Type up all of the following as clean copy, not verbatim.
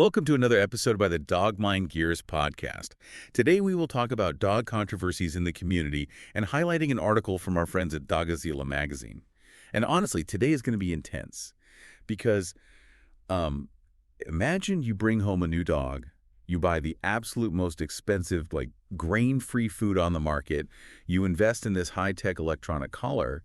Welcome to another episode by the Dog Mind Gears podcast. Today we will talk about dog controversies in the community and highlighting an article from our friends at Dogazilla magazine. And honestly, today is going to be intense because imagine you bring home a new dog, you buy the absolute most expensive, like grain-free food on the market, you invest in this high-tech electronic collar,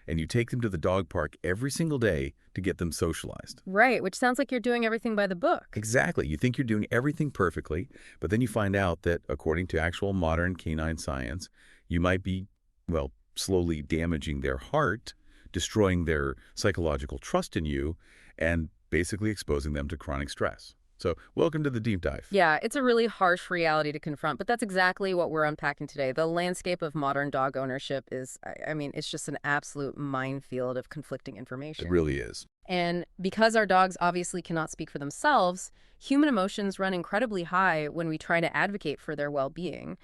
and you take them to the dog park every single day to get them socialized. Right, which sounds like you're doing everything by the book. Exactly. You think you're doing everything perfectly, but then you find out that according to actual modern canine science, you might be, well, slowly damaging their heart, destroying their psychological trust in you, and basically exposing them to chronic stress. So welcome to the deep dive. Yeah, it's a really harsh reality to confront, but that's exactly what we're unpacking today. The landscape of modern dog ownership is, it's just an absolute minefield of conflicting information. It really is. And because our dogs obviously cannot speak for themselves, human emotions run incredibly high when we try to advocate for their well-being.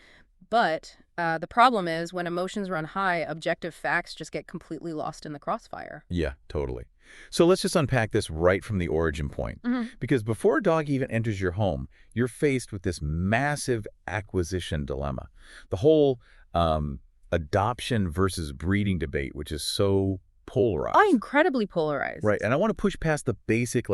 But the problem is when emotions run high, objective facts just get completely lost in the crossfire. Yeah, totally. So let's just unpack this right from the origin point. Because before a dog even enters your home, you're faced with this massive acquisition dilemma. The whole adoption versus breeding debate, which is so polarized. Oh, incredibly polarized. Right. And I want to push past the basic,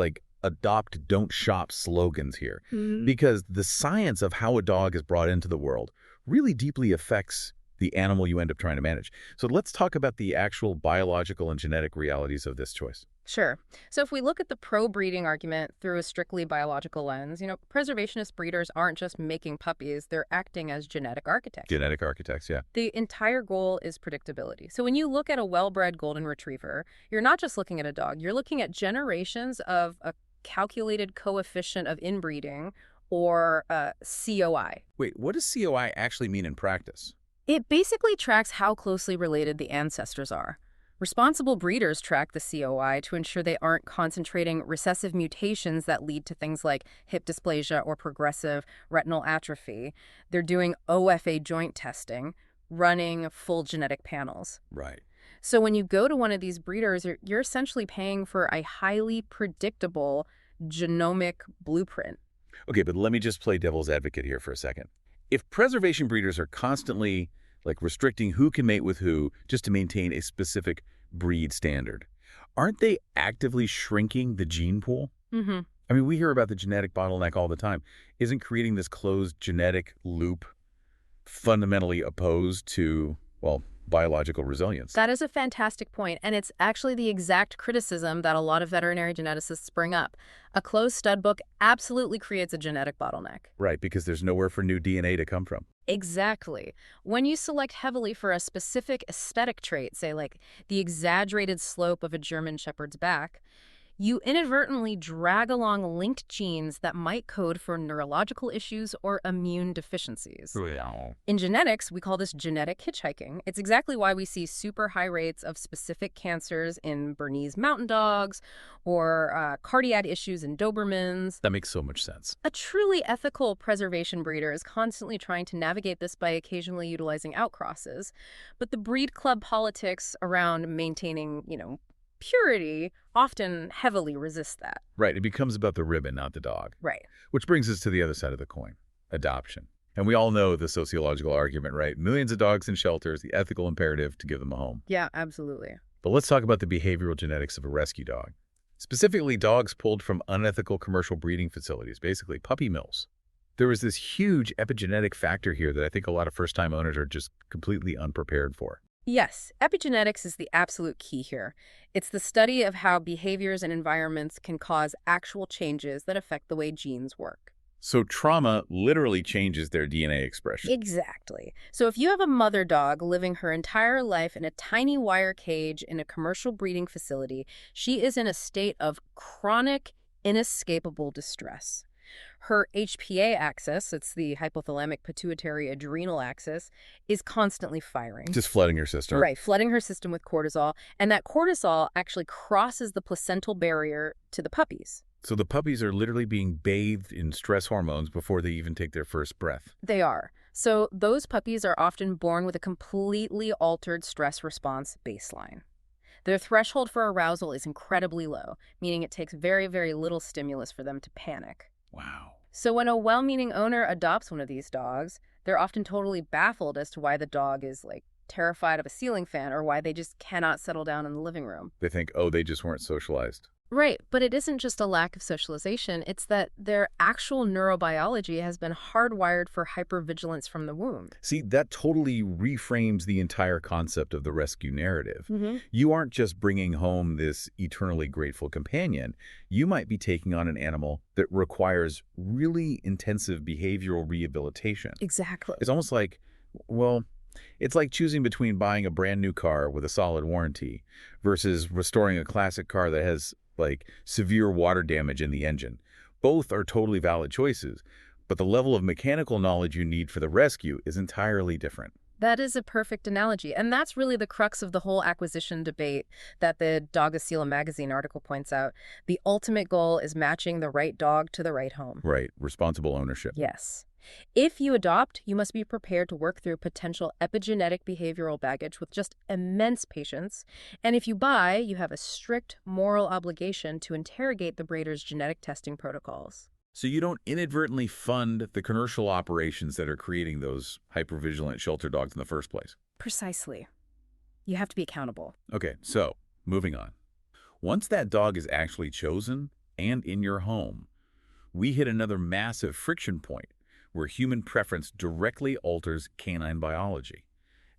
adopt, don't shop slogans here. Because the science of how a dog is brought into the world really deeply affects the animal you end up trying to manage. So let's talk about the actual biological and genetic realities of this choice. Sure. So if we look at the pro-breeding argument through a strictly biological lens, preservationist breeders aren't just making puppies, they're acting as genetic architects. Genetic architects, yeah. The entire goal is predictability. So when you look at a well-bred golden retriever, you're not just looking at a dog, you're looking at generations of a calculated coefficient of inbreeding, or COI. Wait, what does COI actually mean in practice? It basically tracks how closely related the ancestors are. Responsible breeders track the COI to ensure they aren't concentrating recessive mutations that lead to things like hip dysplasia or progressive retinal atrophy. They're doing OFA joint testing, running full genetic panels. Right. So when you go to one of these breeders, you're essentially paying for a highly predictable genomic blueprint. Okay, but let me just play devil's advocate here for a second. If preservation breeders are constantly restricting who can mate with who just to maintain a specific breed standard, aren't they actively shrinking the gene pool? I mean, we hear about the genetic bottleneck all the time. Isn't creating this closed genetic loop fundamentally opposed to, well, biological resilience? That is a fantastic point, and it's actually the exact criticism that a lot of veterinary geneticists bring up. A closed stud book absolutely creates a genetic bottleneck. Right, because there's nowhere for new DNA to come from. Exactly. When you select heavily for a specific aesthetic trait, say like the exaggerated slope of a German Shepherd's back, you inadvertently drag along linked genes that might code for neurological issues or immune deficiencies. In genetics, we call this genetic hitchhiking. It's exactly why we see super high rates of specific cancers in Bernese mountain dogs or cardiac issues in Dobermans. That makes so much sense. A truly ethical preservation breeder is constantly trying to navigate this by occasionally utilizing outcrosses. But the breed club politics around maintaining, purity often heavily resists that. Right. It becomes about the ribbon, not the dog. Right. Which brings us to the other side of the coin, adoption. And we all know the sociological argument, right? Millions of dogs in shelters, the ethical imperative to give them a home. Yeah, absolutely. But let's talk about the behavioral genetics of a rescue dog. Specifically, dogs pulled from unethical commercial breeding facilities, basically puppy mills. There is this huge epigenetic factor here that I think a lot of first-time owners are just completely unprepared for. Yes, epigenetics is the absolute key here. It's the study of how behaviors and environments can cause actual changes that affect the way genes work. So trauma literally changes their DNA expression. Exactly. So if you have a mother dog living her entire life in a tiny wire cage in a commercial breeding facility, she is in a state of chronic, inescapable distress. Her HPA axis, it's the hypothalamic pituitary adrenal axis, is constantly firing. Just flooding her system. Right, flooding her system with cortisol. And that cortisol actually crosses the placental barrier to the puppies. So the puppies are literally being bathed in stress hormones before they even take their first breath. They are. So those puppies are often born with a completely altered stress response baseline. Their threshold for arousal is incredibly low, meaning it takes very, very little stimulus for them to panic. Wow. So when a well-meaning owner adopts one of these dogs, they're often totally baffled as to why the dog is, like, terrified of a ceiling fan or why they just cannot settle down in the living room. They think, oh, they just weren't socialized. Right, but it isn't just a lack of socialization, it's that their actual neurobiology has been hardwired for hypervigilance from the womb. See, that totally reframes the entire concept of the rescue narrative. Mm-hmm. You aren't just bringing home this eternally grateful companion. You might be taking on an animal that requires really intensive behavioral rehabilitation. Exactly. It's almost like, well, it's like choosing between buying a brand new car with a solid warranty versus restoring a classic car that has, like, severe water damage in the engine. Both are totally valid choices, but the level of mechanical knowledge you need for the rescue is entirely different. That is a perfect analogy, and that's really the crux of the whole acquisition debate that the Dogoscilla magazine article points out. The ultimate goal is matching the right dog to the right home. Right, responsible ownership. Yes. If you adopt, you must be prepared to work through potential epigenetic behavioral baggage with just immense patience. And if you buy, you have a strict moral obligation to interrogate the breeder's genetic testing protocols. So you don't inadvertently fund the commercial operations that are creating those hypervigilant shelter dogs in the first place. Precisely. You have to be accountable. Okay, so moving on. Once that dog is actually chosen and in your home, we hit another massive friction point where human preference directly alters canine biology.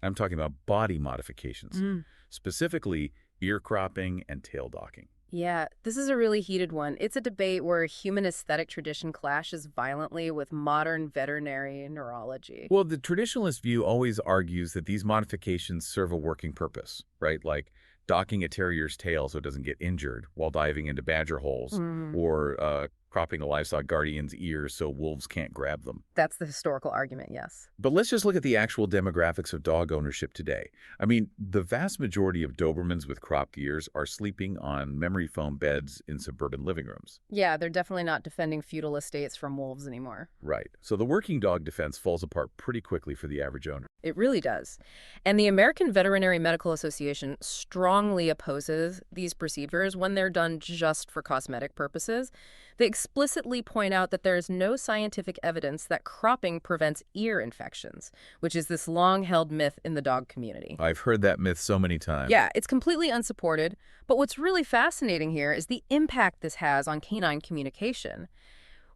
I'm talking about body modifications, specifically ear cropping and tail docking. Yeah, this is a really heated one. It's a debate where human aesthetic tradition clashes violently with modern veterinary neurology. Well, the traditionalist view always argues that these modifications serve a working purpose, right? Like docking a terrier's tail so it doesn't get injured while diving into badger holes, or cropping a livestock guardian's ears so wolves can't grab them. That's the historical argument, yes. But let's just look at the actual demographics of dog ownership today. I mean, the vast majority of Dobermans with cropped ears are sleeping on memory foam beds in suburban living rooms. Yeah, they're definitely not defending feudal estates from wolves anymore. Right. So the working dog defense falls apart pretty quickly for the average owner. It really does. And the American Veterinary Medical Association strongly opposes these procedures when they're done just for cosmetic purposes. They explicitly point out that there is no scientific evidence that cropping prevents ear infections, which is this long-held myth in the dog community. I've heard that myth so many times. Yeah, it's completely unsupported, but what's really fascinating here is the impact this has on canine communication.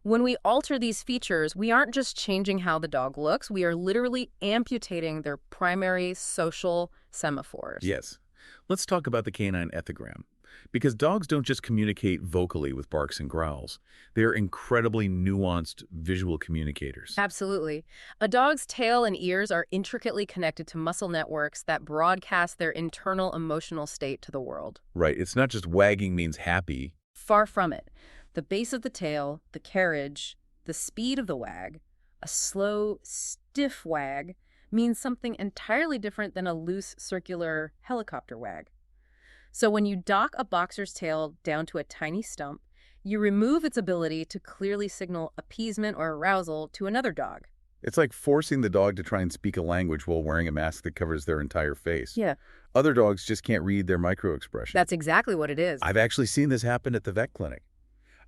When we alter these features, we aren't just changing how the dog looks, we are literally amputating their primary social semaphores. Yes. Let's talk about the canine ethogram. Because dogs don't just communicate vocally with barks and growls. They're incredibly nuanced visual communicators. Absolutely. A dog's tail and ears are intricately connected to muscle networks that broadcast their internal emotional state to the world. Right. It's not just wagging means happy. Far from it. The base of the tail, the carriage, the speed of the wag, a slow, stiff wag, means something entirely different than a loose, circular helicopter wag. So when you dock a boxer's tail down to a tiny stump, you remove its ability to clearly signal appeasement or arousal to another dog. It's like forcing the dog to try and speak a language while wearing a mask that covers their entire face. Yeah. Other dogs just can't read their micro-expression. That's exactly what it is. I've actually seen this happen at the vet clinic.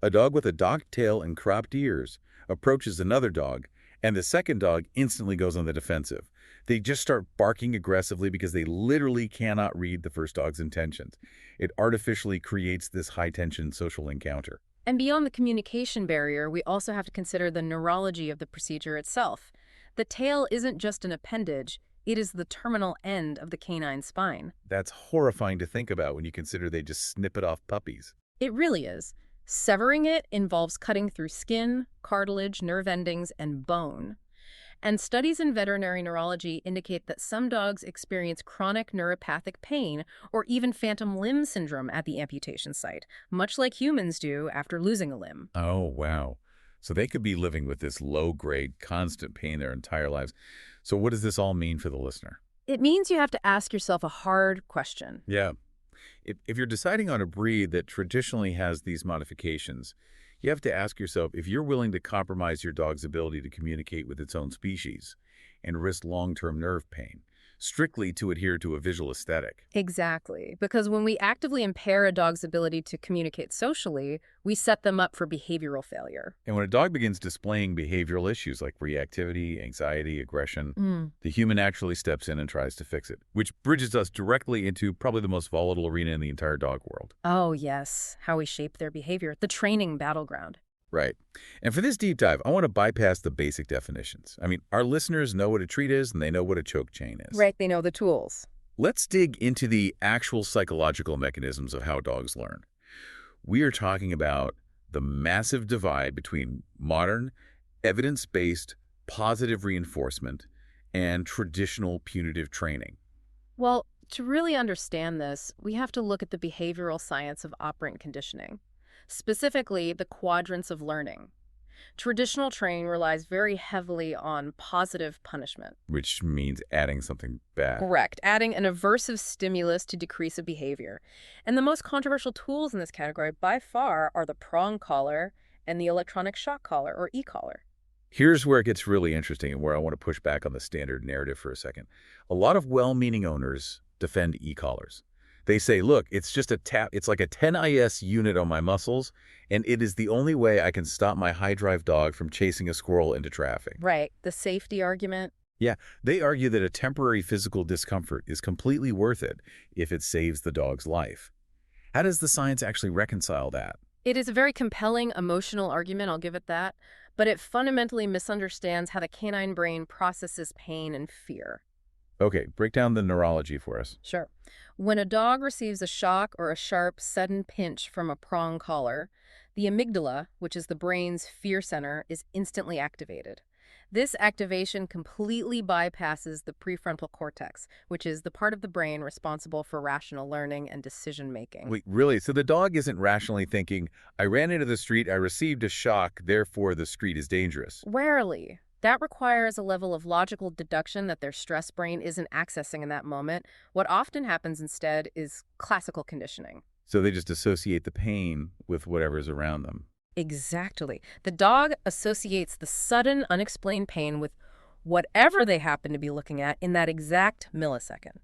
A dog with a docked tail and cropped ears approaches another dog, and the second dog instantly goes on the defensive. They just start barking aggressively because they literally cannot read the first dog's intentions. It artificially creates this high-tension social encounter. And beyond the communication barrier, we also have to consider the neurology of the procedure itself. The tail isn't just an appendage, it is the terminal end of the canine spine. That's horrifying to think about when you consider they just snip it off puppies. It really is. Severing it involves cutting through skin, cartilage, nerve endings, and bone. And studies in veterinary neurology indicate that some dogs experience chronic neuropathic pain or even phantom limb syndrome at the amputation site, much like humans do after losing a limb. Oh, wow. So they could be living with this low-grade, constant pain their entire lives. So what does this all mean for the listener? It means you have to ask yourself a hard question. Yeah. If you're deciding on a breed that traditionally has these modifications, you have to ask yourself if you're willing to compromise your dog's ability to communicate with its own species and risk long-term nerve pain. strictly to adhere to a visual aesthetic. Exactly. Because when we actively impair a dog's ability to communicate socially, we set them up for behavioral failure. And when a dog begins displaying behavioral issues like reactivity, anxiety, aggression, Mm. the human naturally steps in and tries to fix it, which bridges us directly into probably the most volatile arena in the entire dog world. Oh, yes. How we shape their behavior. The training battleground. Right. And for this deep dive, I want to bypass the basic definitions. I mean, our listeners know what a treat is and they know what a choke chain is. Right, they know the tools. Let's dig into the actual psychological mechanisms of how dogs learn. We are talking about the massive divide between modern, evidence-based, positive reinforcement and traditional punitive training. Well, to really understand this, we have to look at the behavioral science of operant conditioning, specifically the quadrants of learning. Traditional training relies very heavily on positive punishment. Which means adding something bad. Correct, adding an aversive stimulus to decrease a behavior. And the most controversial tools in this category by far are the prong collar and the electronic shock collar, or e-collar. Here's where it gets really interesting and where I want to push back on the standard narrative for a second. A lot of well-meaning owners defend e-collars. They say, look, it's just a tap. It's like a 10 IS unit on my muscles, and it is the only way I can stop my high-drive dog from chasing a squirrel into traffic. Right, the safety argument. Yeah, they argue that a temporary physical discomfort is completely worth it if it saves the dog's life. How does the science actually reconcile that? It is a very compelling emotional argument, I'll give it that, but it fundamentally misunderstands how the canine brain processes pain and fear. Okay, break down the neurology for us. Sure. When a dog receives a shock or a sharp, sudden pinch from a prong collar, the amygdala, which is the brain's fear center, is instantly activated. This activation completely bypasses the prefrontal cortex, which is the part of the brain responsible for rational learning and decision-making. Wait, really? So the dog isn't rationally thinking, I ran into the street, I received a shock, therefore the street is dangerous. Rarely. That requires a level of logical deduction that their stress brain isn't accessing in that moment. What often happens instead is classical conditioning. So they just associate the pain with whatever's around them. Exactly. The dog associates the sudden, unexplained pain with whatever they happen to be looking at in that exact millisecond.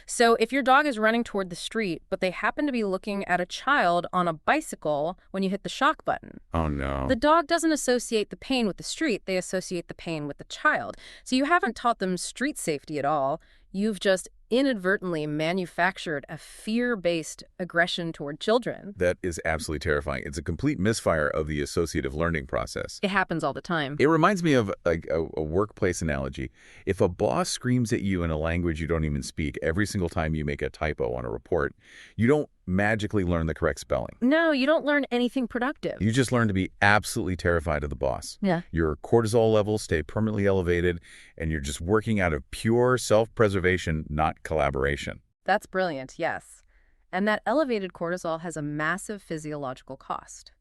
So if your dog is running toward the street, but they happen to be looking at a child on a bicycle when you hit the shock button, Oh, no. the dog doesn't associate the pain with the street, they associate the pain with the child. So you haven't taught them street safety at all. You've just inadvertently manufactured a fear-based aggression toward children. That is absolutely terrifying. It's a complete misfire of the associative learning process. It happens all the time. It reminds me of like a workplace analogy. If a boss screams at you in a language you don't even speak every single time you make a typo on a report, you don't magically learn the correct spelling. No, you don't learn anything productive. You just learn to be absolutely terrified of the boss. Yeah. Your cortisol levels stay permanently elevated, and you're just working out of pure self-preservation, not collaboration. That's brilliant, yes. And that elevated cortisol has a massive physiological cost.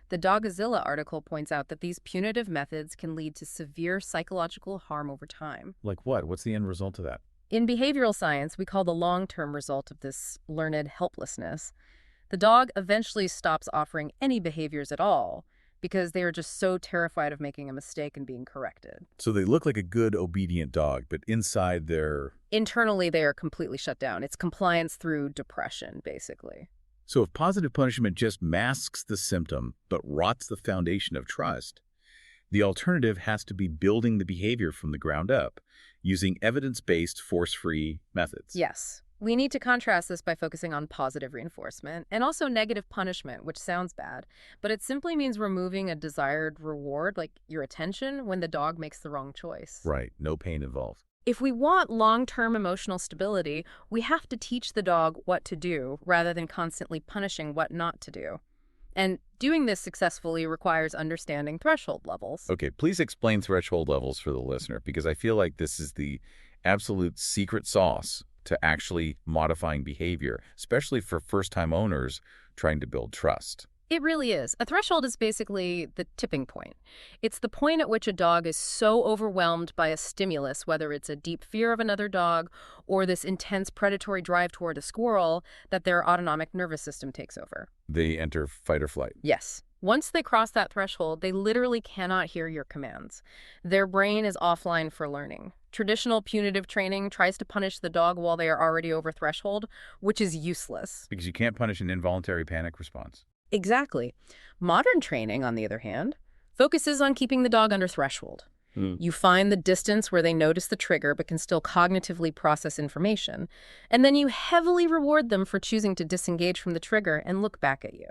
The Dogzilla article points out that these punitive methods can lead to severe psychological harm over time. Like what? What's the end result of that? In behavioral science, we call the long-term result of this learned helplessness. The dog eventually stops offering any behaviors at all because they are just so terrified of making a mistake and being corrected. So they look like a good, obedient dog, but inside they're... Internally, they are completely shut down. It's compliance through depression, basically. So if positive punishment just masks the symptom but rots the foundation of trust, the alternative has to be building the behavior from the ground up, using evidence-based, force-free methods. Yes. We need to contrast this by focusing on positive reinforcement and also negative punishment, which sounds bad, but it simply means removing a desired reward, like your attention, when the dog makes the wrong choice. Right. No pain involved. If we want long-term emotional stability, we have to teach the dog what to do rather than constantly punishing what not to do. And doing this successfully requires understanding threshold levels. Okay, please explain threshold levels for the listener, because I feel like this is the absolute secret sauce to actually modifying behavior, especially for first-time owners trying to build trust. It really is. A threshold is basically the tipping point. It's the point at which a dog is so overwhelmed by a stimulus, whether it's a deep fear of another dog or this intense predatory drive toward a squirrel, that their autonomic nervous system takes over. They enter fight or flight. Yes. Once they cross that threshold, they literally cannot hear your commands. Their brain is offline for learning. Traditional punitive training tries to punish the dog while they are already over threshold, which is useless. Because you can't punish an involuntary panic response. Exactly. Modern training, on the other hand, focuses on keeping the dog under threshold. You find the distance where they notice the trigger but can still cognitively process information, and then you heavily reward them for choosing to disengage from the trigger and look back at you.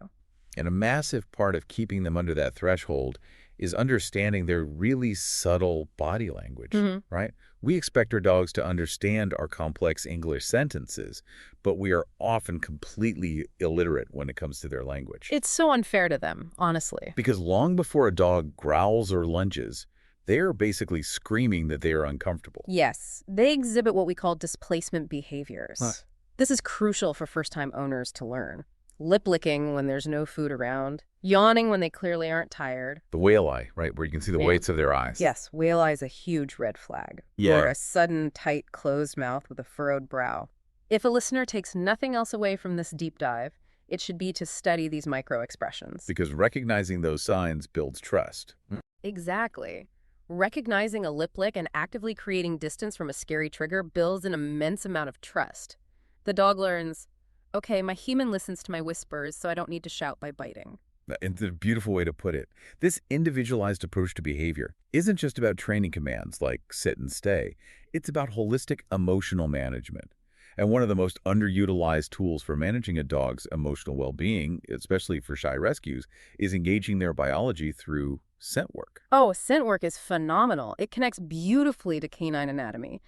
And a massive part of keeping them under that threshold is understanding their really subtle body language, right? We expect our dogs to understand our complex English sentences, but we are often completely illiterate when it comes to their language. It's so unfair to them, honestly. Because long before a dog growls or lunges, they are basically screaming that they are uncomfortable. Yes, they exhibit what we call displacement behaviors. Huh. This is crucial for first-time owners to learn. Lip-licking when there's no food around, yawning when they clearly aren't tired. The whale eye, right, where you can see the whites of their eyes. Yes, whale eye is a huge red flag. Yeah. Or a sudden, tight, closed mouth with a furrowed brow. If a listener takes nothing else away from this deep dive, it should be to study these micro-expressions. Because recognizing those signs builds trust. Exactly. Recognizing a lip lick and actively creating distance from a scary trigger builds an immense amount of trust. The dog learns, okay, my human listens to my whispers, so I don't need to shout by biting. It's a beautiful way to put it. This individualized approach to behavior isn't just about training commands like sit and stay. It's about holistic emotional management. And one of the most underutilized tools for managing a dog's emotional well-being, especially for shy rescues, is engaging their biology through scent work. Oh, scent work is phenomenal. It connects beautifully to canine anatomy.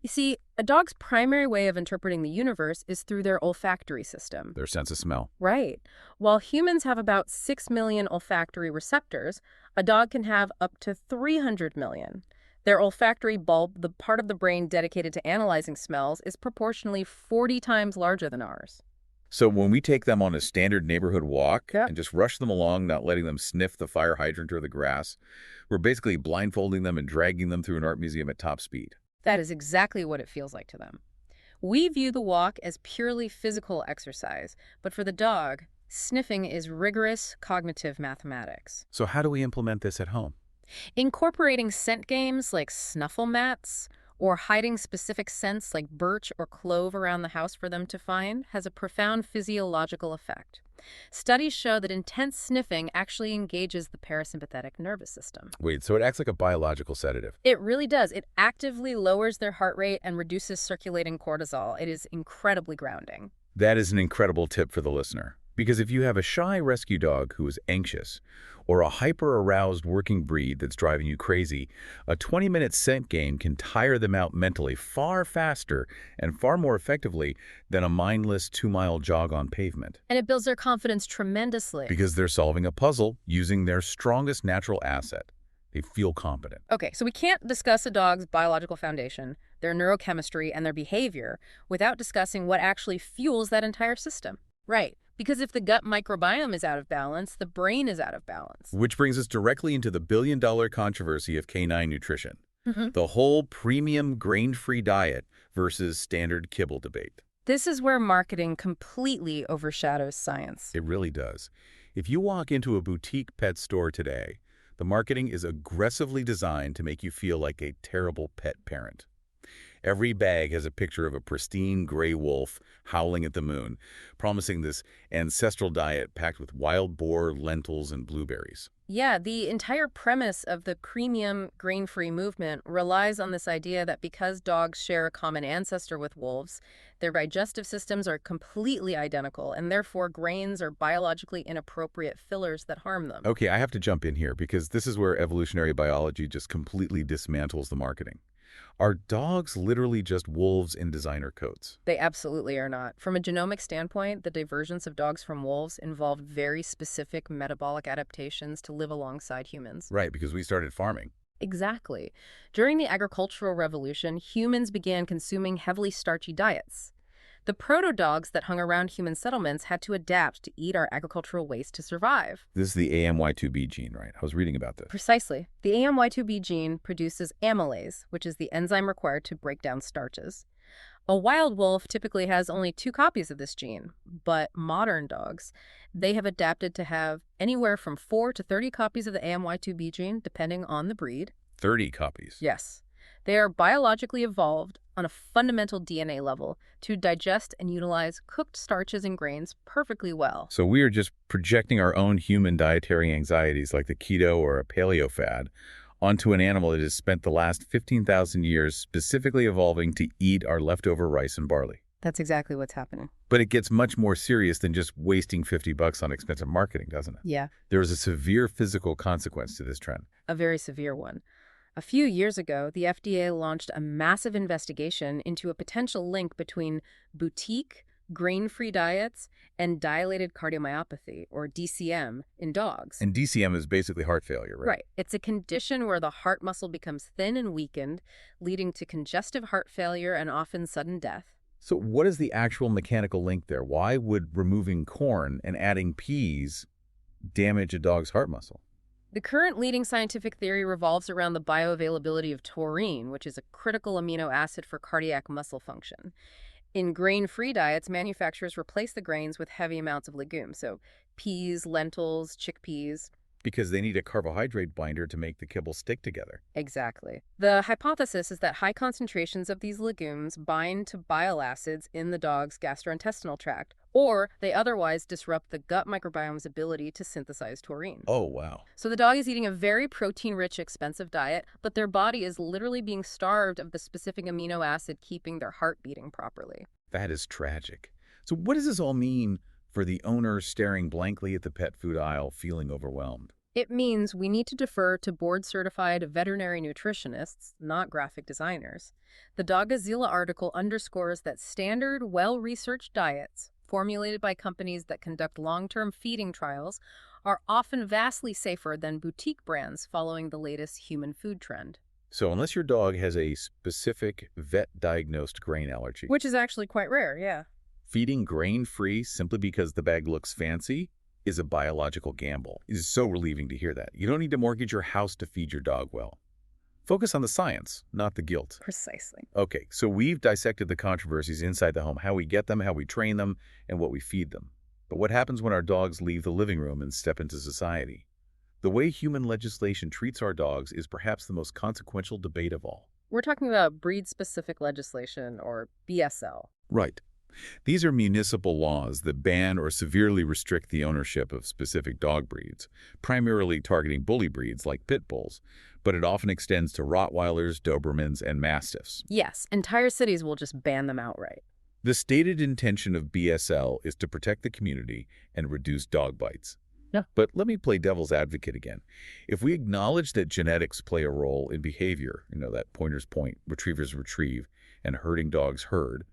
You see, a dog's primary way of interpreting the universe is through their olfactory system. Their sense of smell. Right. While humans have about 6 million olfactory receptors, a dog can have up to 300 million. Their olfactory bulb, the part of the brain dedicated to analyzing smells, is proportionally 40 times larger than ours. So when we take them on a standard neighborhood walk Yep. and just rush them along, not letting them sniff the fire hydrant or the grass, we're basically blindfolding them and dragging them through an art museum at top speed. That is exactly what it feels like to them. We view the walk as purely physical exercise, but for the dog, sniffing is rigorous cognitive mathematics. So how do we implement this at home? Incorporating scent games like snuffle mats or hiding specific scents like birch or clove around the house for them to find has a profound physiological effect. Studies show that intense sniffing actually engages the parasympathetic nervous system. Wait, so it acts like a biological sedative. It really does. It actively lowers their heart rate and reduces circulating cortisol. It is incredibly grounding. That is an incredible tip for the listener. Because if you have a shy rescue dog who is anxious, or a hyper-aroused working breed that's driving you crazy, a 20-minute scent game can tire them out mentally far faster and far more effectively than a mindless 2-mile jog on pavement. And it builds their confidence tremendously. Because they're solving a puzzle using their strongest natural asset. They feel competent. Okay, so we can't discuss a dog's biological foundation, their neurochemistry, and their behavior without discussing what actually fuels that entire system. Right. Because if the gut microbiome is out of balance, the brain is out of balance. Which brings us directly into the billion-dollar controversy of canine nutrition. The whole premium grain-free diet versus standard kibble debate. This is where marketing completely overshadows science. It really does. If you walk into a boutique pet store today, the marketing is aggressively designed to make you feel like a terrible pet parent. Every bag has a picture of a pristine gray wolf howling at the moon, promising this ancestral diet packed with wild boar, lentils, and blueberries. Yeah, the entire premise of the premium grain-free movement relies on this idea that because dogs share a common ancestor with wolves, their digestive systems are completely identical, and therefore grains are biologically inappropriate fillers that harm them. Okay, I have to jump in here because this is where evolutionary biology just completely dismantles the marketing. Are dogs literally just wolves in designer coats? They absolutely are not. From a genomic standpoint, the divergence of dogs from wolves involved very specific metabolic adaptations to live alongside humans. Right, because we started farming. Exactly. During the agricultural revolution, humans began consuming heavily starchy diets. The proto-dogs that hung around human settlements had to adapt to eat our agricultural waste to survive. This is the AMY2B gene, right? I was reading about this. Precisely. The AMY2B gene produces amylase, which is the enzyme required to break down starches. A wild wolf typically has only 2 copies of this gene, but modern dogs, they have adapted to have anywhere from 4 to 30 copies of the AMY2B gene, depending on the breed. 30 copies. Yes. They are biologically evolved on a fundamental DNA level to digest and utilize cooked starches and grains perfectly well. So we are just projecting our own human dietary anxieties like the keto or a paleo fad onto an animal that has spent the last 15,000 years specifically evolving to eat our leftover rice and barley. That's exactly what's happening. But it gets much more serious than just wasting $50 on expensive marketing, doesn't it? Yeah, There is a severe physical consequence to this trend. a very severe one. A few years ago, the FDA launched a massive investigation into a potential link between boutique, grain-free diets and dilated cardiomyopathy, or DCM, in dogs. And DCM is basically heart failure, right? Right. It's a condition where the heart muscle becomes thin and weakened, leading to congestive heart failure and often sudden death. So what is the actual mechanical link there? Why would removing corn and adding peas damage a dog's heart muscle? The current leading scientific theory revolves around the bioavailability of taurine, which is a critical amino acid for cardiac muscle function. In grain-free diets, manufacturers replace the grains with heavy amounts of legumes, so peas, lentils, chickpeas. Because they need a carbohydrate binder to make the kibble stick together. Exactly. The hypothesis is that high concentrations of these legumes bind to bile acids in the dog's gastrointestinal tract, or they otherwise disrupt the gut microbiome's ability to synthesize taurine. Oh, wow. So the dog is eating a very protein-rich, expensive diet, but their body is literally being starved of the specific amino acid keeping their heart beating properly. That is tragic. So what does this all mean for the owner staring blankly at the pet food aisle, feeling overwhelmed? It means we need to defer to board-certified veterinary nutritionists, not graphic designers. The Dogazilla article underscores that standard, well-researched diets, formulated by companies that conduct long-term feeding trials, are often vastly safer than boutique brands following the latest human food trend. So unless your dog has a specific vet-diagnosed grain allergy, Which is actually quite rare, yeah. feeding grain-free simply because the bag looks fancy is a biological gamble. It is so relieving to hear that. You don't need to mortgage your house to feed your dog well. Focus on the science, not the guilt. Precisely. Okay, so we've dissected the controversies inside the home, how we get them, how we train them, and what we feed them. But what happens when our dogs leave the living room and step into society? The way human legislation treats our dogs is perhaps the most consequential debate of all. We're talking about breed-specific legislation, or BSL. Right. These are municipal laws that ban or severely restrict the ownership of specific dog breeds, primarily targeting bully breeds like pit bulls, but it often extends to Rottweilers, Dobermans, and Mastiffs. Yes, entire cities will just ban them outright. The stated intention of BSL is to protect the community and reduce dog bites. Yeah. But let me play devil's advocate again. If we acknowledge that genetics play a role in behavior, that pointers point, retrievers retrieve, and herding dogs herd,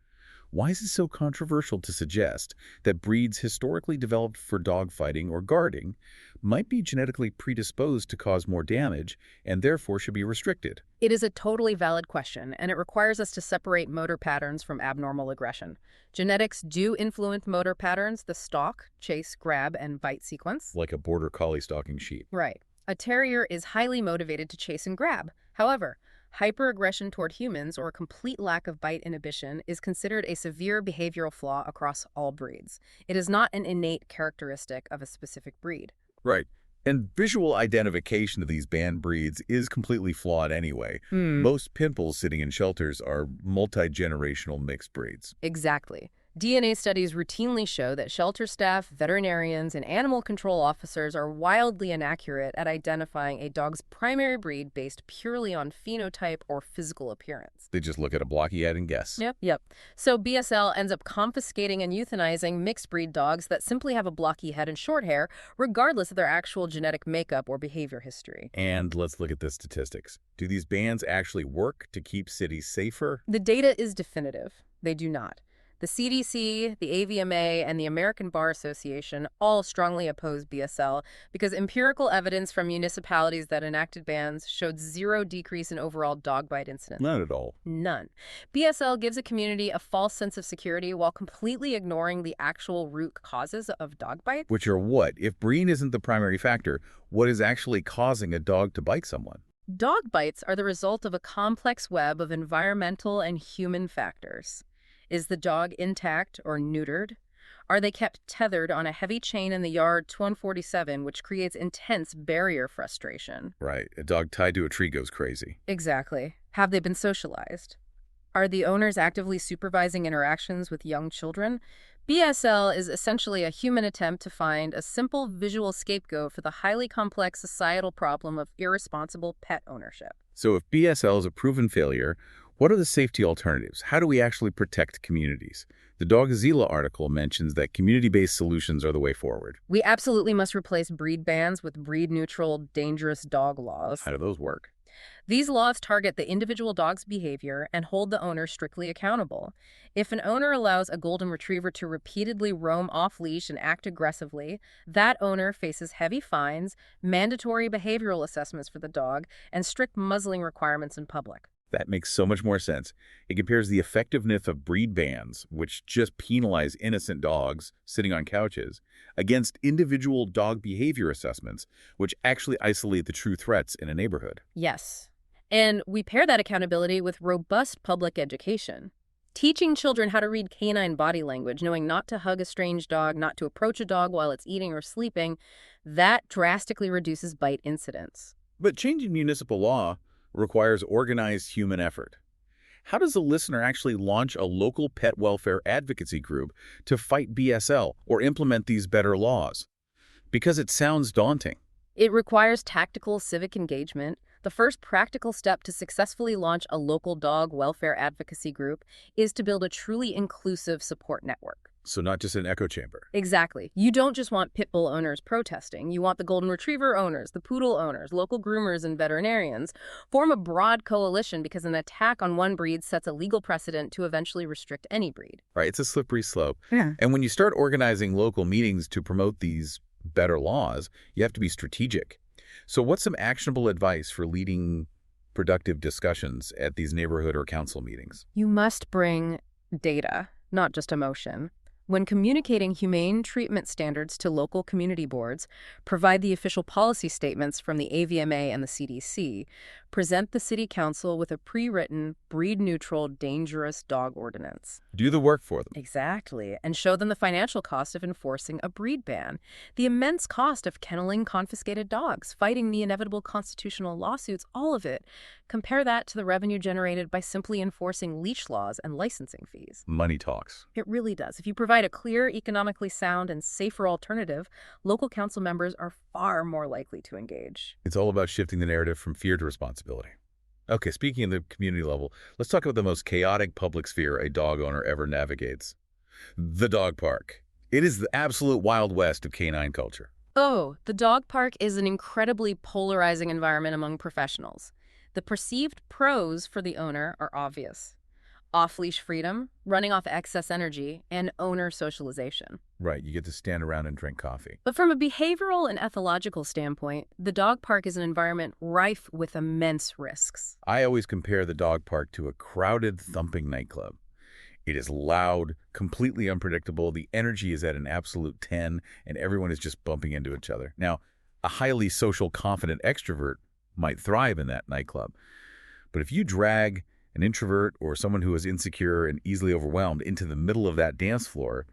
why is it so controversial to suggest that breeds historically developed for dogfighting or guarding might be genetically predisposed to cause more damage and therefore should be restricted? It is a totally valid question, and it requires us to separate motor patterns from abnormal aggression. Genetics do influence motor patterns, the stalk, chase, grab, and bite sequence. Like a border collie stalking sheep. Right. A terrier is highly motivated to chase and grab. However, hyperaggression toward humans or a complete lack of bite inhibition is considered a severe behavioral flaw across all breeds. It is not an innate characteristic of a specific breed. Right. And visual identification of these banned breeds is completely flawed anyway. Most pit bulls sitting in shelters are multi-generational mixed breeds. Exactly. DNA studies routinely show that shelter staff, veterinarians, and animal control officers are wildly inaccurate at identifying a dog's primary breed based purely on phenotype or physical appearance. They just look at a blocky head and guess. Yep. So BSL ends up confiscating and euthanizing mixed breed dogs that simply have a blocky head and short hair, regardless of their actual genetic makeup or behavior history. And let's look at the statistics. Do these bans actually work to keep cities safer? The data is definitive. They do not. The CDC, the AVMA, and the American Bar Association all strongly oppose BSL because empirical evidence from municipalities that enacted bans showed zero decrease in overall dog bite incidents. Not at all. None. BSL gives a community a false sense of security while completely ignoring the actual root causes of dog bites. Which are what? If breed isn't the primary factor, what is actually causing a dog to bite someone? Dog bites are the result of a complex web of environmental and human factors. Is the dog intact or neutered? Are they kept tethered on a heavy chain in the yard 247, which creates intense barrier frustration? Right. A dog tied to a tree goes crazy. Exactly. Have they been socialized? Are the owners actively supervising interactions with young children? BSL is essentially a human attempt to find a simple visual scapegoat for the highly complex societal problem of irresponsible pet ownership. So if BSL is a proven failure, what are the safety alternatives? How do we actually protect communities? The Dogzilla article mentions that community-based solutions are the way forward. We absolutely must replace breed bans with breed-neutral, dangerous dog laws. How do those work? These laws target the individual dog's behavior and hold the owner strictly accountable. If an owner allows a golden retriever to repeatedly roam off-leash and act aggressively, that owner faces heavy fines, mandatory behavioral assessments for the dog, and strict muzzling requirements in public. That makes so much more sense. It compares the effectiveness of breed bans, which just penalize innocent dogs sitting on couches, against individual dog behavior assessments, which actually isolate the true threats in a neighborhood. Yes. And we pair that accountability with robust public education. Teaching children how to read canine body language, knowing not to hug a strange dog, not to approach a dog while it's eating or sleeping, that drastically reduces bite incidents. But changing municipal law requires organized human effort. How does a listener actually launch a local pet welfare advocacy group to fight BSL or implement these better laws? Because it sounds daunting. It requires tactical civic engagement. The first practical step to successfully launch a local dog welfare advocacy group is to build a truly inclusive support network. So not just an echo chamber. Exactly. You don't just want pit bull owners protesting. You want the golden retriever owners, the poodle owners, local groomers, and veterinarians. Form a broad coalition because an attack on one breed sets a legal precedent to eventually restrict any breed. Right, it's a slippery slope. Yeah. And when you start organizing local meetings to promote these better laws, you have to be strategic. So what's some actionable advice for leading productive discussions at these neighborhood or council meetings? You must bring data, not just emotion. When communicating humane treatment standards to local community boards, provide the official policy statements from the AVMA and the CDC, present the City Council with a pre-written, breed-neutral, dangerous dog ordinance. Do the work for them. Exactly, and show them the financial cost of enforcing a breed ban, the immense cost of kenneling confiscated dogs, fighting the inevitable constitutional lawsuits, all of it. Compare that to the revenue generated by simply enforcing leash laws and licensing fees. Money talks. It really does. If you provide a clear, economically sound, and safer alternative, local council members are far more likely to engage. It's all about shifting the narrative from fear to responsibility. Okay, speaking of the community level, let's talk about the most chaotic public sphere a dog owner ever navigates. The dog park. It is the absolute Wild West of canine culture. Oh, the dog park is an incredibly polarizing environment among professionals. The perceived pros for the owner are obvious. Off-leash freedom, running off excess energy, and owner socialization. Right, you get to stand around and drink coffee. But from a behavioral and ethological standpoint, the dog park is an environment rife with immense risks. I always compare the dog park to a crowded, thumping nightclub. It is loud, completely unpredictable, the energy is at an absolute 10, and everyone is just bumping into each other. Now, a highly social, confident extrovert might thrive in that nightclub. But if you drag an introvert or someone who is insecure and easily overwhelmed into the middle of that dance floor,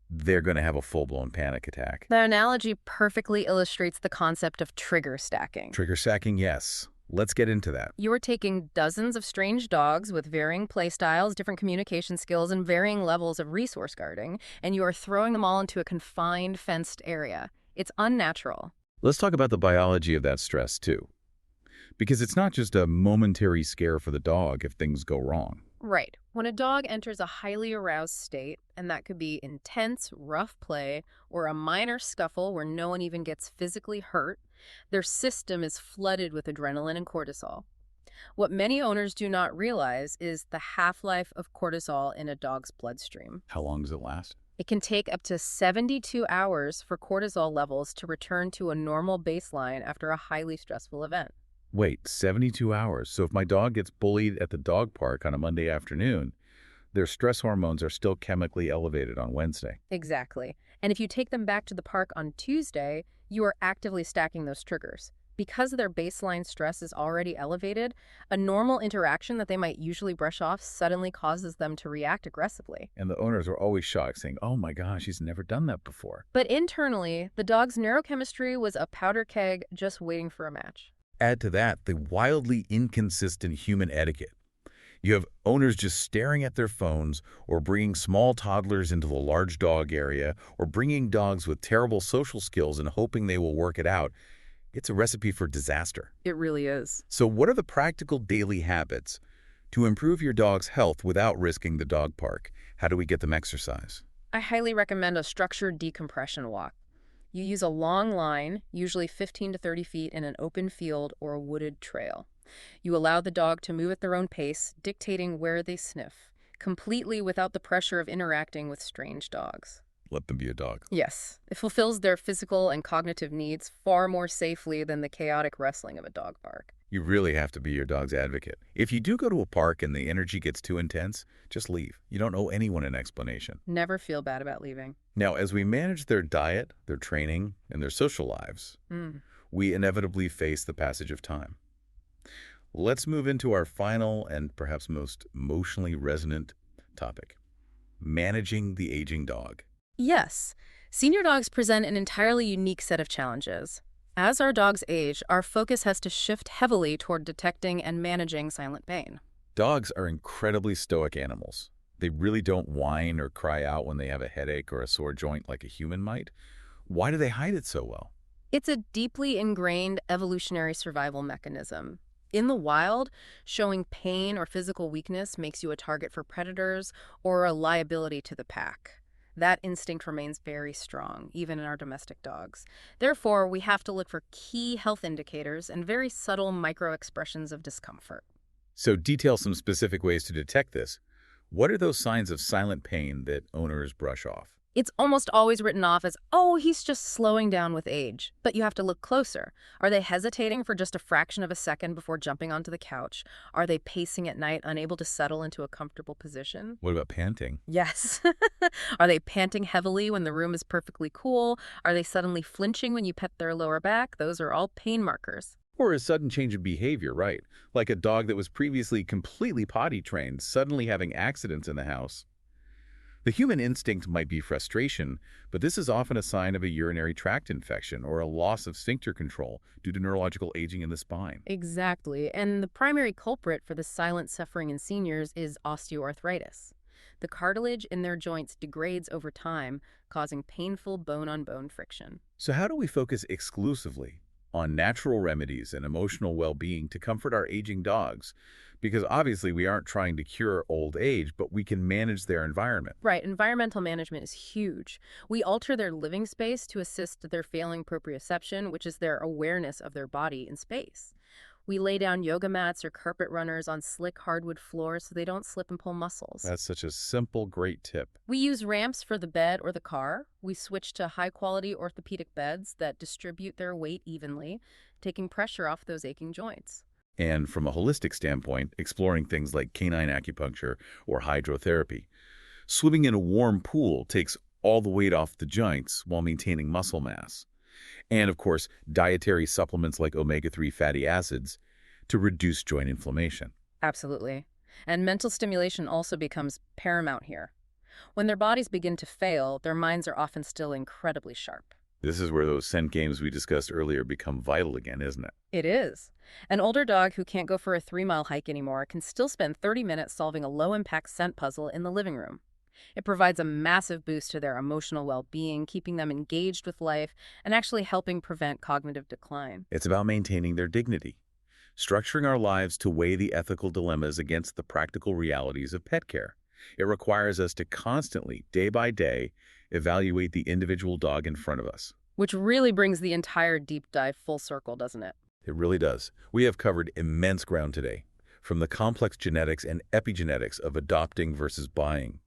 they're going to have a full-blown panic attack. The analogy perfectly illustrates the concept of trigger stacking. Trigger stacking, yes. Let's get into that. You are taking dozens of strange dogs with varying play styles, different communication skills, and varying levels of resource guarding, and you are throwing them all into a confined, fenced area. It's unnatural. Let's talk about the biology of that stress, too. Because it's not just a momentary scare for the dog if things go wrong. Right. When a dog enters a highly aroused state, and that could be intense, rough play, or a minor scuffle where no one even gets physically hurt, their system is flooded with adrenaline and cortisol. What many owners do not realize is the half-life of cortisol in a dog's bloodstream. How long does it last? It can take up to 72 hours for cortisol levels to return to a normal baseline after a highly stressful event. Wait, 72 hours. So if my dog gets bullied at the dog park on a Monday afternoon, their stress hormones are still chemically elevated on Wednesday. Exactly. And if you take them back to the park on Tuesday, you are actively stacking those triggers. Because their baseline stress is already elevated, a normal interaction that they might usually brush off suddenly causes them to react aggressively. And the owners are always shocked, saying, oh my gosh, he's never done that before. But internally, the dog's neurochemistry was a powder keg just waiting for a match. Add to that the wildly inconsistent human etiquette. You have owners just staring at their phones or bringing small toddlers into the large dog area or bringing dogs with terrible social skills and hoping they will work it out. It's a recipe for disaster. It really is. So what are the practical daily habits to improve your dog's health without risking the dog park? How do we get them exercise? I highly recommend a structured decompression walk. You use a long line, usually 15 to 30 feet in an open field or a wooded trail. You allow the dog to move at their own pace, dictating where they sniff, completely without the pressure of interacting with strange dogs. Let them be a dog. Yes, it fulfills their physical and cognitive needs far more safely than the chaotic wrestling of a dog park. You really have to be your dog's advocate. If you do go to a park and the energy gets too intense, just leave. You don't owe anyone an explanation. Never feel bad about leaving. Now, as we manage their diet, their training, and their social lives, we inevitably face the passage of time. Let's move into our final and perhaps most emotionally resonant topic, managing the aging dog. Yes, senior dogs present an entirely unique set of challenges. As our dogs age, our focus has to shift heavily toward detecting and managing silent pain. Dogs are incredibly stoic animals. They really don't whine or cry out when they have a headache or a sore joint like a human might. Why do they hide it so well? It's a deeply ingrained evolutionary survival mechanism. In the wild, showing pain or physical weakness makes you a target for predators or a liability to the pack. That instinct remains very strong, even in our domestic dogs. Therefore, we have to look for key health indicators and very subtle micro-expressions of discomfort. So detail some specific ways to detect this. What are those signs of silent pain that owners brush off? It's almost always written off as, oh, he's just slowing down with age. But you have to look closer. Are they hesitating for just a fraction of a second before jumping onto the couch? Are they pacing at night, unable to settle into a comfortable position? What about panting? Yes. Are they panting heavily when the room is perfectly cool? Are they suddenly flinching when you pet their lower back? Those are all pain markers. Or a sudden change of behavior, right? Like a dog that was previously completely potty trained, suddenly having accidents in the house. The human instinct might be frustration, but this is often a sign of a urinary tract infection or a loss of sphincter control due to neurological aging in the spine. Exactly. And the primary culprit for the silent suffering in seniors is osteoarthritis. The cartilage in their joints degrades over time, causing painful bone-on-bone friction. So how do we focus exclusively on natural remedies and emotional well-being to comfort our aging dogs? Because obviously we aren't trying to cure old age, but we can manage their environment. Right, environmental management is huge. We alter their living space to assist their failing proprioception, which is their awareness of their body in space. We lay down yoga mats or carpet runners on slick hardwood floors so they don't slip and pull muscles. That's such a simple, great tip. We use ramps for the bed or the car. We switch to high-quality orthopedic beds that distribute their weight evenly, taking pressure off those aching joints. And from a holistic standpoint, exploring things like canine acupuncture or hydrotherapy. Swimming in a warm pool takes all the weight off the joints while maintaining muscle mass. And of course, dietary supplements like omega-3 fatty acids to reduce joint inflammation. Absolutely. And mental stimulation also becomes paramount here. When their bodies begin to fail, their minds are often still incredibly sharp. This is where those scent games we discussed earlier become vital again, isn't it? It is. An older dog who can't go for a 3-mile hike anymore can still spend 30 minutes solving a low-impact scent puzzle in the living room. It provides a massive boost to their emotional well-being, keeping them engaged with life and actually helping prevent cognitive decline. It's about maintaining their dignity, structuring our lives to weigh the ethical dilemmas against the practical realities of pet care. It requires us to constantly, day by day, evaluate the individual dog in front of us. Which really brings the entire deep dive full circle, doesn't it? It really does. We have covered immense ground today, from the complex genetics and epigenetics of adopting versus buying,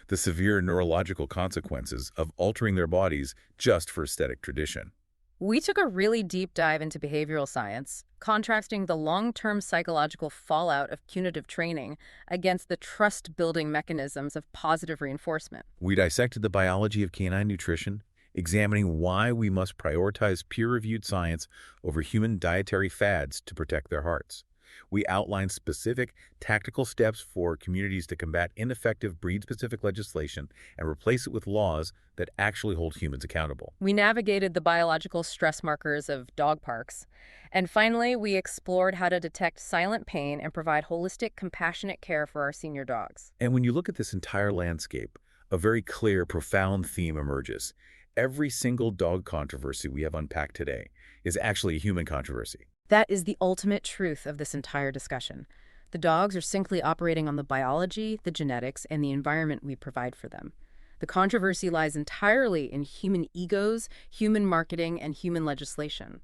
the severe neurological consequences of altering their bodies just for aesthetic tradition. We took a really deep dive into behavioral science, contrasting the long-term psychological fallout of punitive training against the trust-building mechanisms of positive reinforcement. We dissected the biology of canine nutrition examining why we must prioritize peer-reviewed science over human dietary fads to protect their hearts. We outline specific, tactical steps for communities to combat ineffective breed-specific legislation and replace it with laws that actually hold humans accountable. We navigated the biological stress markers of dog parks. And finally, we explored how to detect silent pain and provide holistic, compassionate care for our senior dogs. And when you look at this entire landscape, a very clear, profound theme emerges. Every single dog controversy we have unpacked today is actually a human controversy. That is the ultimate truth of this entire discussion. The dogs are simply operating on the biology, the genetics, and the environment we provide for them. The controversy lies entirely in human egos, human marketing, and human legislation.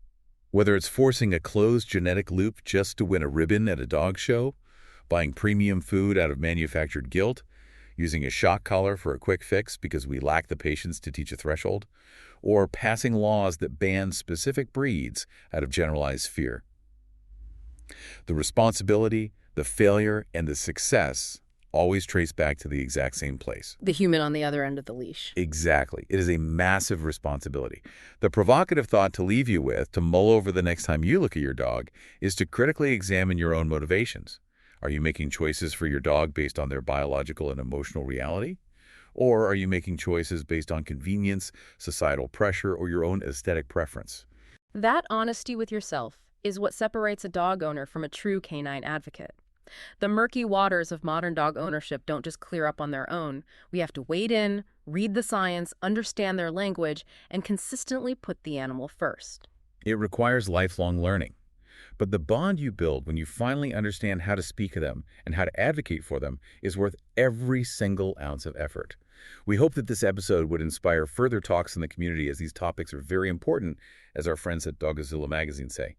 Whether it's forcing a closed genetic loop just to win a ribbon at a dog show, buying premium food out of manufactured guilt, using a shock collar for a quick fix because we lack the patience to teach a threshold, or passing laws that ban specific breeds out of generalized fear. The responsibility, the failure, and the success always trace back to the exact same place. The human on the other end of the leash. Exactly. It is a massive responsibility. The provocative thought to leave you with, to mull over the next time you look at your dog, is to critically examine your own motivations. Are you making choices for your dog based on their biological and emotional reality? Or are you making choices based on convenience, societal pressure, or your own aesthetic preference? That honesty with yourself is what separates a dog owner from a true canine advocate. The murky waters of modern dog ownership don't just clear up on their own. We have to wade in, read the science, understand their language, and consistently put the animal first. It requires lifelong learning. But the bond you build when you finally understand how to speak to them and how to advocate for them is worth every single ounce of effort. We hope that this episode would inspire further talks in the community, as these topics are very important, as our friends at Dogzilla magazine say.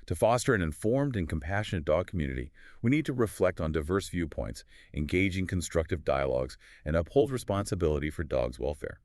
To foster an informed and compassionate dog community, we need to reflect on diverse viewpoints, engage in constructive dialogues, and uphold responsibility for dogs' welfare.